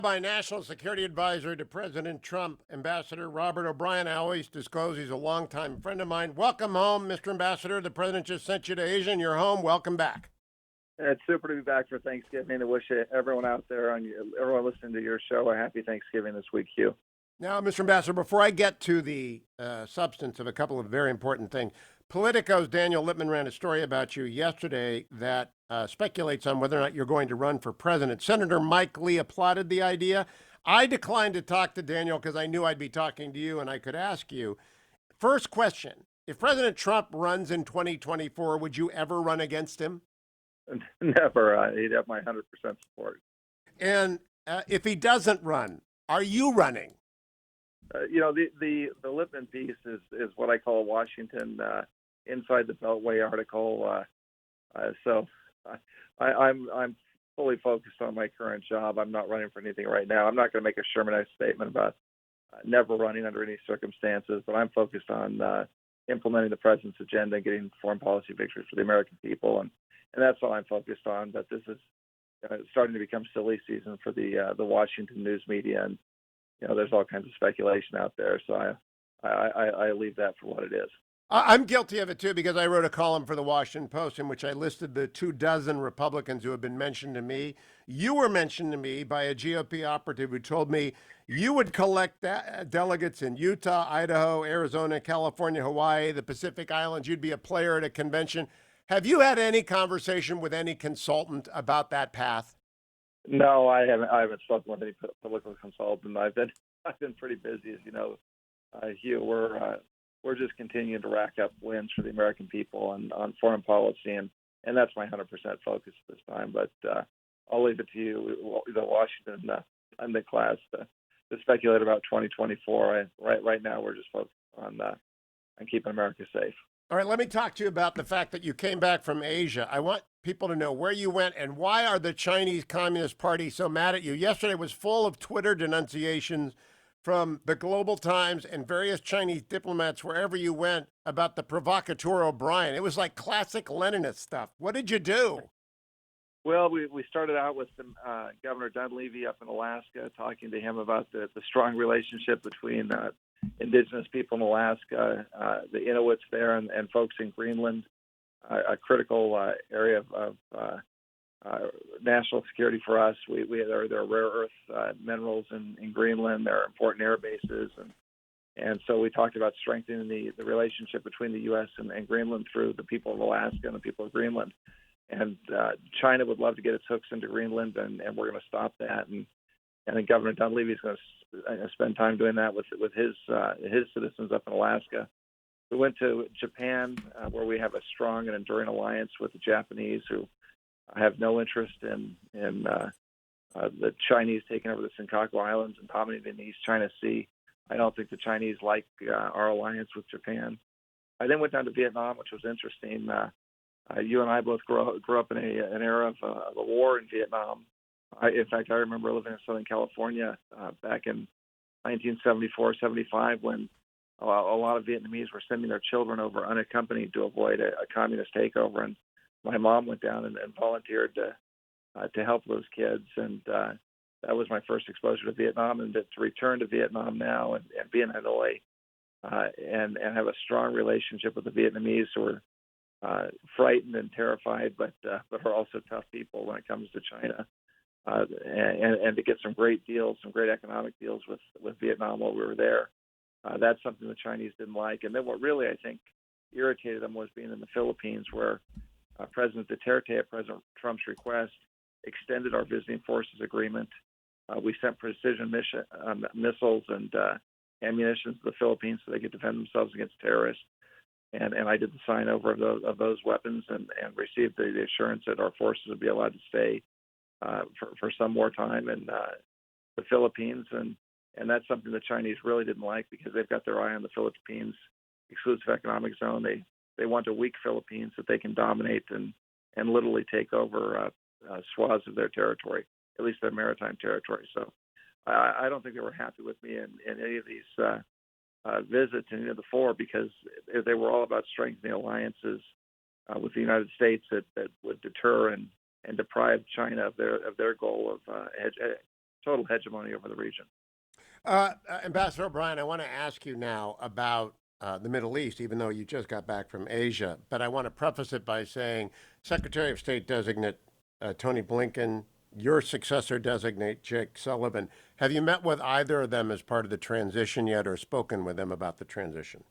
By National Security Advisor to President Trump, Ambassador Robert O'Brien. I always disclose he's a longtime friend of mine. Welcome home, Mr. Ambassador. The president just sent you to Asia and you're home. Welcome back. It's super to be back for Thanksgiving. I wish everyone out there, everyone listening to your show, a happy Thanksgiving this week, Hugh. Now, Mr. Ambassador, before I get to the substance of a couple of very important things, Politico's Daniel Lippman ran a story about you yesterday that speculates on whether or not you're going to run for president. Senator Mike Lee applauded the idea. I declined to talk to Daniel because I knew I'd be talking to you and I could ask you. First question, if President Trump runs in 2024, would you ever run against him? Never. He'd have my 100% support. And if he doesn't run, are you running? The Lippman piece is what I call a Washington inside the Beltway article. So I'm fully focused on my current job. I'm not running for anything right now. I'm not going to make a Shermanite statement about never running under any circumstances, but I'm focused on implementing the president's agenda and getting foreign policy victories for the American people, and that's all I'm focused on. But this is starting to become silly season for the Washington news media, and there's all kinds of speculation out there. So I leave that for what it is. I'm guilty of it too because I wrote a column for the Washington Post in which I listed the 24 Republicans who have been mentioned to me. You were mentioned to me by a GOP operative who told me you would collect delegates in Utah, Idaho, Arizona, California, Hawaii, the Pacific Islands. You'd be a player at a convention. Have you had any conversation with any consultant about that path? No, I haven't. I haven't spoken with any political consultant. I've been pretty busy, as you know, Hugh. We're just continuing to rack up wins for the American people on foreign policy, and that's my 100% focus at this time. But I'll leave it to you, the Washington class, to speculate about 2024. Right now, we're just focused on keeping America safe. All right, let me talk to you about the fact that you came back from Asia. I want people to know where you went and why are the Chinese Communist Party so mad at you. Yesterday was full of Twitter denunciations from the Global Times and various Chinese diplomats wherever you went about the provocateur O'Brien. It was like classic Leninist stuff. What did you do? Well, we started out with Governor Dunleavy up in Alaska, talking to him about the strong relationship between indigenous people in Alaska, the Inuits there, and folks in Greenland, a critical area of national security for us. There are rare earth minerals in Greenland. There are important air bases, and so we talked about strengthening the relationship between the U.S. and Greenland through the people of Alaska and the people of Greenland. And China would love to get its hooks into Greenland, and we're going to stop that. And then Governor Dunleavy is going to spend time doing that with his citizens up in Alaska. We went to Japan, where we have a strong and enduring alliance with the Japanese, who have no interest in the Chinese taking over the Senkaku Islands and dominating the East China Sea. I don't think the Chinese like our alliance with Japan. I then went down to Vietnam, which was interesting. You and I both grew up in an era of a war in Vietnam. In fact, I remember living in Southern California back in 1974, 75, when a lot of Vietnamese were sending their children over unaccompanied to avoid a communist takeover. And my mom went down and volunteered to help those kids. And that was my first exposure to Vietnam. And to return to Vietnam now and be in Hanoi and have a strong relationship with the Vietnamese, who are frightened and terrified, but are also tough people when it comes to China, and to get some great deals, some great economic deals with Vietnam while we were there. That's something the Chinese didn't like. And then what really, I think, irritated them was being in the Philippines, where President Duterte, at President Trump's request, extended our visiting forces agreement. We sent precision missiles and ammunition to the Philippines so they could defend themselves against terrorists. And I did the sign over of those weapons and received the assurance that our forces would be allowed to stay for some more time in the Philippines. And that's something the Chinese really didn't like, because they've got their eye on the Philippines exclusive economic zone. They want a weak Philippines that they can dominate and literally take over swaths of their territory, at least their maritime territory. So I don't think they were happy with me in any of these visits in any of the four, because they were all about strengthening alliances with the United States that would deter and deprive China of their goal of total hegemony over the region. Ambassador O'Brien, I want to ask you now about the Middle East, even though you just got back from Asia. But I want to preface it by saying Secretary of State designate Tony Blinken, your successor designate Jake Sullivan. Have you met with either of them as part of the transition yet, or spoken with them about the transition?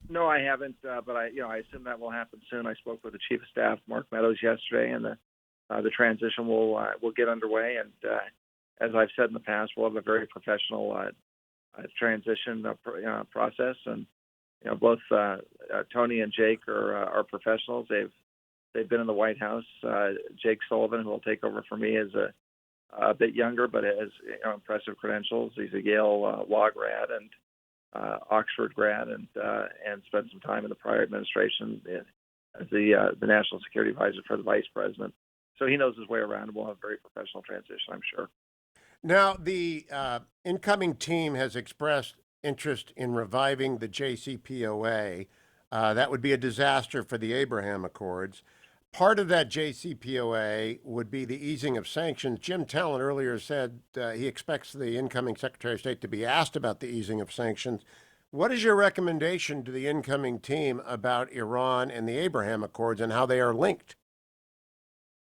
No, I haven't, but I assume that will happen soon. I spoke with the Chief of Staff, Mark Meadows, yesterday, and the transition will get underway. And as I've said in the past, we'll have a very professional transition process. And both Tony and Jake are professionals. They've been in the White House. Jake Sullivan, who will take over for me, is a bit younger, but has impressive credentials. He's a Yale law grad and Oxford grad, and spent some time in the prior administration as the national security advisor for the vice president. So he knows his way around, and we'll have a very professional transition, I'm sure. Now, the incoming team has expressed interest in reviving the JCPOA. That would be a disaster for the Abraham Accords. Part of that JCPOA would be the easing of sanctions. Jim Talent earlier said he expects the incoming Secretary of State to be asked about the easing of sanctions. What is your recommendation to the incoming team about Iran and the Abraham Accords and how they are linked?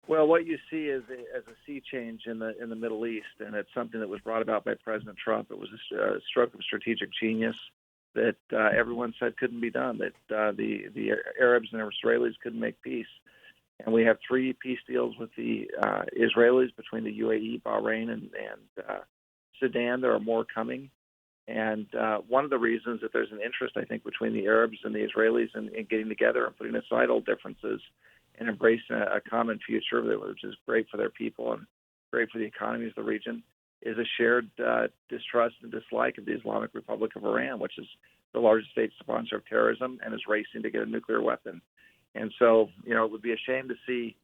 Well, what you see is a sea change in the Middle East, and it's something that was brought about by President Trump. It was a stroke of strategic genius that everyone said couldn't be done, that the Arabs and Israelis couldn't make peace. And we have 3 peace deals with the Israelis between the UAE, Bahrain, and Sudan. There are more coming. And one of the reasons that there's an interest, I think, between the Arabs and the Israelis in getting together and putting aside all differences and embracing a common future, which is great for their people and great for the economies of the region, is a shared distrust and dislike of the Islamic Republic of Iran, which is the largest state sponsor of terrorism and is racing to get a nuclear weapon. And so, it would be a shame to see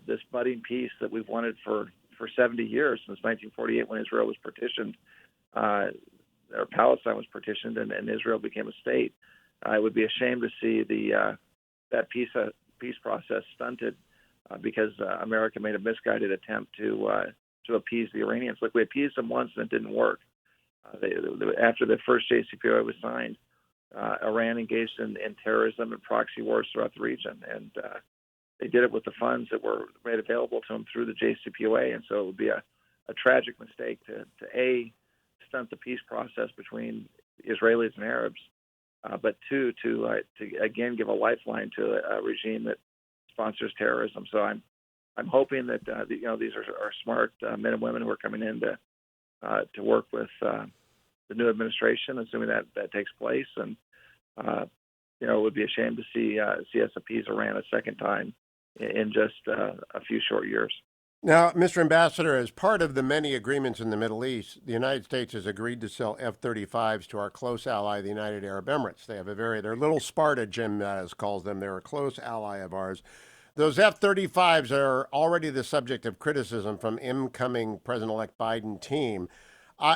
this budding peace that we've wanted for 70 years, since 1948 when Israel was partitioned, or Palestine was partitioned and Israel became a state. It would be a shame to see that peace process stunted because America made a misguided attempt to appease the Iranians. Look, we appeased them once and it didn't work. After the first JCPOA was signed, Iran engaged in terrorism and proxy wars throughout the region, and they did it with the funds that were made available to them through the JCPOA. And so it would be a tragic mistake to stunt the peace process between Israelis and Arabs, but to again give a lifeline to a regime that sponsors terrorism. So I'm hoping that these are smart men and women who are coming in to work with the new administration, assuming that takes place. And it would be a shame to see us appease Iran a second time in just a few short years. Now, Mr. Ambassador, as part of the many agreements in the Middle East, the United States has agreed to sell F-35s to our close ally, the United Arab Emirates. They have they're little Sparta, Jim calls them. They're a close ally of ours. Those F-35s are already the subject of criticism from incoming President-elect Biden team.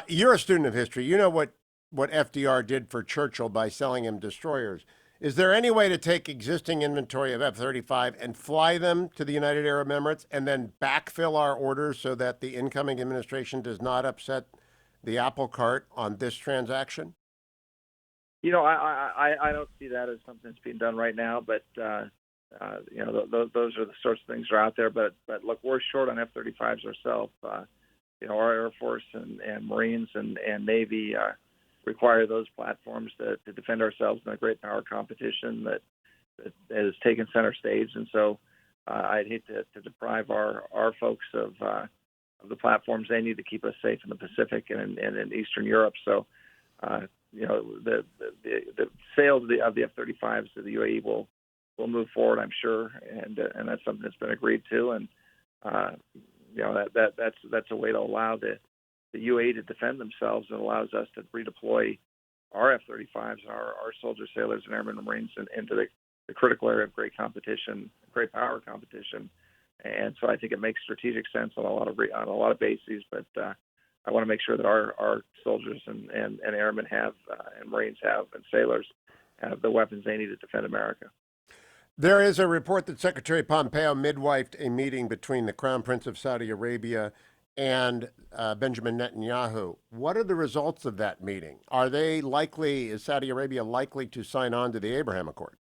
You're a student of history. You know what FDR did for Churchill by selling him destroyers. Is there any way to take existing inventory of F-35 and fly them to the United Arab Emirates and then backfill our orders so that the incoming administration does not upset the apple cart on this transaction? I don't see that as something that's being done right now, but those are the sorts of things that are out there. But look, we're short on F-35s ourselves. Our Air Force and Marines and Navy require those platforms to defend ourselves in a great power competition that has taken center stage. And so I'd hate to deprive our folks of the platforms they need to keep us safe in the Pacific and in Eastern Europe. So, the sales of the F-35s to the UAE will move forward, I'm sure, and that's something that's been agreed to. And that's a way to allow the UAE to defend themselves, and allows us to redeploy our F-35s, our soldiers, sailors, and airmen and Marines into the critical area of great competition, great power competition. And so I think it makes strategic sense on a lot of bases. But I want to make sure that our soldiers and airmen have, and Marines have, and sailors have the weapons they need to defend America. There is a report that Secretary Pompeo midwifed a meeting between the Crown Prince of Saudi Arabia and Benjamin Netanyahu. What are the results of that meeting? Is Saudi Arabia likely to sign on to the Abraham Accord?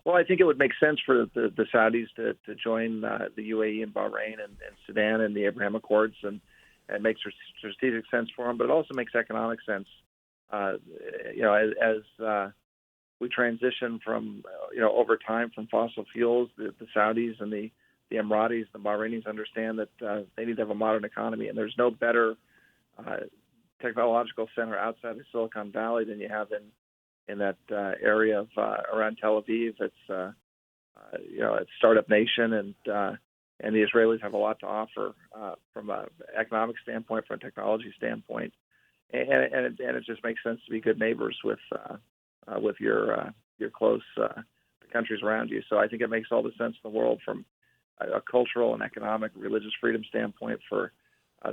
Well, I think it would make sense for the Saudis to join the UAE and Bahrain and Sudan in the Abraham Accords, and it makes strategic sense for them, but it also makes economic sense. As we transition from, over time from fossil fuels, the Saudis and the Emiratis, the Bahrainis understand that they need to have a modern economy, and there's no better technological center outside of Silicon Valley than you have in that area of around Tel Aviv. It's it's startup nation, and the Israelis have a lot to offer from an economic standpoint, from a technology standpoint, and it just makes sense to be good neighbors with your close countries around you. So I think it makes all the sense in the world from a cultural and economic, religious freedom standpoint for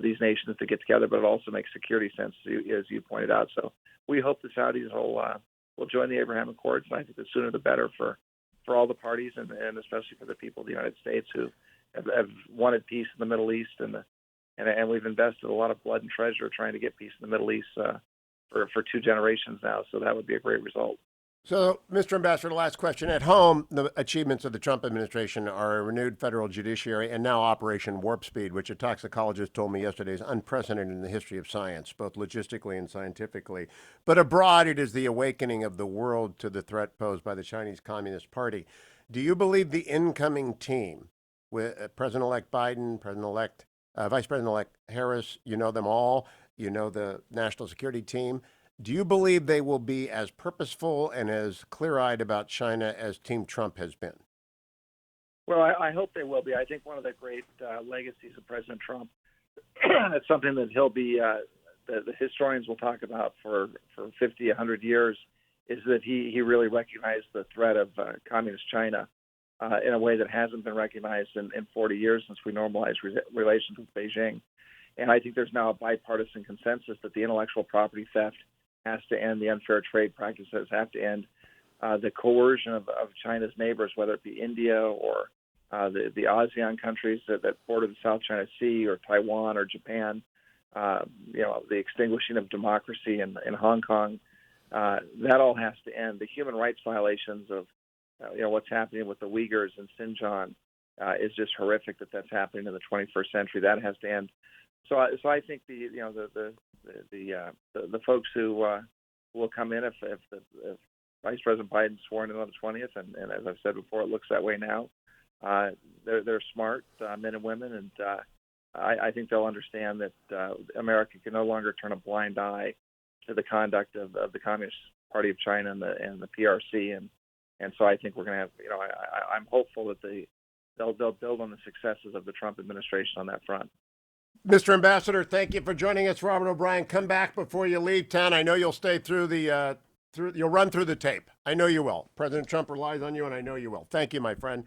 these nations to get together, but it also makes security sense, as you pointed out. So we hope the Saudis will join the Abraham Accords, and I think the sooner the better for all the parties, and especially for the people of the United States who have wanted peace in the Middle East, and we've invested a lot of blood and treasure trying to get peace in the Middle East for 2 generations now. So that would be a great result. So, Mr. Ambassador, last question. At home, the achievements of the Trump administration are a renewed federal judiciary and now Operation Warp Speed, which a toxicologist told me yesterday is unprecedented in the history of science, both logistically and scientifically. But abroad, it is the awakening of the world to the threat posed by the Chinese Communist Party. Do you believe the incoming team with President-elect Biden, Vice President-elect Harris, you know them all, you know the national security team, do you believe they will be as purposeful and as clear-eyed about China as Team Trump has been? Well, I hope they will be. I think one of the great legacies of President Trump, it's something that he'll be, the historians will talk about for 50, 100 years, is that he really recognized the threat of communist China in a way that hasn't been recognized in 40 years since we normalized relations with Beijing. And I think there's now a bipartisan consensus that the intellectual property theft has to end, the unfair trade practices have to end, the coercion of China's neighbors, whether it be India or the ASEAN countries that border the South China Sea, or Taiwan or Japan, the extinguishing of democracy in Hong Kong, that all has to end. The human rights violations of what's happening with the Uyghurs in Xinjiang is just horrific. That's happening in the 21st century. That has to end. So I think the folks who will come in if Vice President Biden's sworn in on the 20th, and as I've said before, it looks that way now. They're smart men and women, and I think they'll understand that America can no longer turn a blind eye to the conduct of the Communist Party of China and the PRC, and so I think we're going to have. I'm hopeful that they'll build on the successes of the Trump administration on that front. Mr. Ambassador, thank you for joining us. Robert O'Brien, come back before you leave town. I know you'll stay through you'll run through the tape. I know you will. President Trump relies on you, and I know you will. Thank you, my friend.